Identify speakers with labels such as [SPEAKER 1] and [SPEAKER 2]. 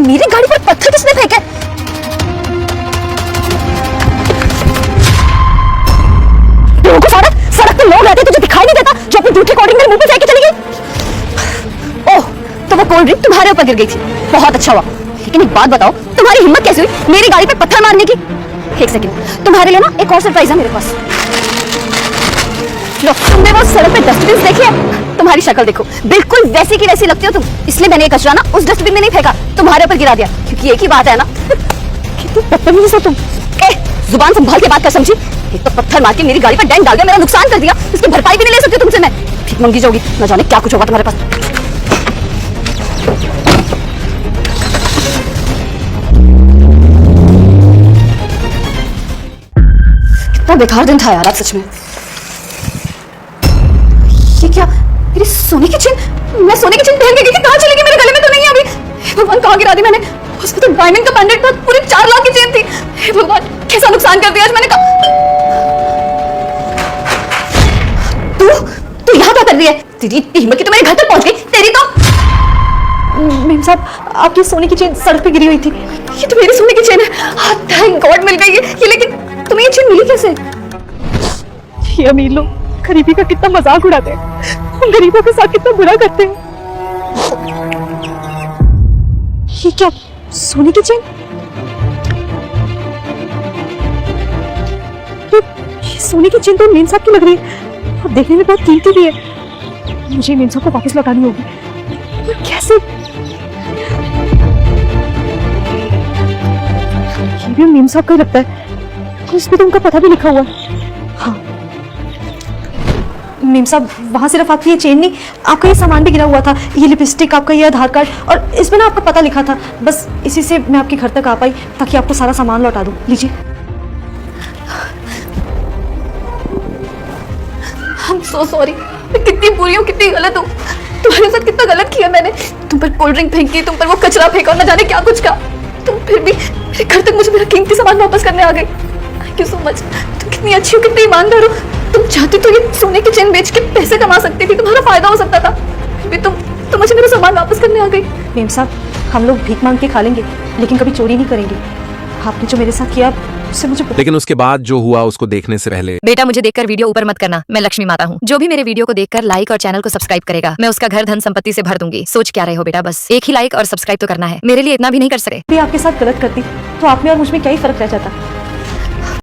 [SPEAKER 1] मेरी गाड़ी पर पत्थर किसने फेंका? सड़क पे लोग रहते तुझे दिखाई नहीं देता जो अपनी झूठी कोल्ड ड्रिंक मेरे मुंह पे फेंक के चली गई? ओह, तो वो कोल्ड ड्रिंक तुम्हारे ऊपर गिर गई थी, बहुत अच्छा हुआ। लेकिन एक बात बताओ, तुम्हारी हिम्मत कैसे हुई मेरी गाड़ी पे पत्थर मारने की? एक सेकंड, तुम्हारे लिए ना एक और सरप्राइज है मेरे पास। लो, तुमने वो सड़क पे डस्टबिन देखे हैं? तुम्हारी शक्ल देखो, बिल्कुल वैसी की वैसी लगती हो तुम। इसलिए मैंने ये कचरा ना उस डस्टबिन में नहीं फेंका, तुम्हारे ऊपर गिरा दिया, क्योंकि एक ही बात है ना। कितनी बदतमीज हो तुम। जुबान संभाल के बात कर, समझी? एक तो पत्थर मार के मेरी गाड़ी पर डेंट डाल दिया, मेरा नुकसान कर दिया, इसकी भरपाई भी नहीं ले सकती तुमसे मैं। भीख मंगी जाओगी, न जाने क्या कुछ होगा तुम्हारे पास। कितना बेकार दिन था यार आज सच में। ये क्या, मेरी सोने की चेन? मैं सोने की चेन पहन के कहाँ चली गई? मेरे गले में तो नहीं है अभी। हे भगवान, कहाँ गिरा दी मैंने? उसमें तो डायमंड का पेंडेंट था, पूरी 4 लाख की चेन थी। हे भगवान, कैसा नुकसान कर दिया आज मैंने। तू यहाँ क्या कर रही है? तेरी हिम्मत की तो मेरे घर तक पहुंच गई। तेरी तो मेम साहब, आपकी सोने की चेन सड़क पे गिरी हुई थी। ये तो मेरी सोने की चेन है। थैंक गॉड मिल गई ये। लेकिन तुम्हें ये चेन मिली कैसे?
[SPEAKER 2] ये अमीर लोग गरीबी का कितना मजाक उड़ाते हैं, हम गरीबों के साथ कितना बुरा करते हैं।
[SPEAKER 1] ये क्या, सोने की चेन?
[SPEAKER 2] ये सोने की चेन तो मेम साहब की लग रही है और देखने में बहुत कीमती भी है। मुझे मेम साहब को वापस लौटानी होगी। पर कैसे? ये भी मेम साहब का ही लगता है, इस पे तो उनका पता भी लिखा हुआ है। हाँ मेम साहब, वहाँ सिर्फ आपकी ये चेन नहीं, आपका ये सामान भी गिरा हुआ था। ये लिपस्टिक, आपका ये आधार कार्ड, और इसमें ना आपका पता लिखा था। बस इसी से मैं आपके घर तक आ पाई ताकि आपको सारा सामान लौटा दूँ। लीजिए।
[SPEAKER 1] I'm so sorry। मैं कितनी बुरी हूँ, कितनी गलत हूँ। तुम्हारे साथ कितना गलत किया मैंने। तुम पर कोल्ड ड्रिंक फेंकी, तुम पर वो कचरा फेंका और न जाने क्या कुछ कहा। तुम फिर भी मेरे घर तक मुझे मेरा कीमती सामान वापस करने आ गई। Thank you so much. तुम कितनी अच्छी हो, कितनी ईमानदार हो। तुम चाहती तो ये सोने की चेन बेच के पैसे कमा सकती थी, तुम्हारा फायदा हो सकता था। फिर भी तुम मुझे मेरा सामान वापस करने आ गई।
[SPEAKER 2] मेम साहब, हम लोग भीख मांग के खा लेंगे लेकिन कभी चोरी नहीं करेंगे। आपने जो मेरे साथ किया उससे मुझे
[SPEAKER 3] लेकिन उसके बाद जो हुआ उसको देखने से पहले
[SPEAKER 4] बेटा, मुझे देखकर वीडियो ऊपर मत करना। मैं लक्ष्मी माता हूँ। जो भी मेरे वीडियो को देखकर लाइक और चैनल को सब्सक्राइब करेगा, मैं उसका घर धन संपत्ति से भर दूंगी। सोच क्या रहे हो बेटा? बस एक ही लाइक और सब्सक्राइब तो करना है। मेरे लिए इतना भी नहीं कर सके?
[SPEAKER 2] भी आपके साथ गलत करती तो आप में और मुझ में क्या ही फर्क रह जाता।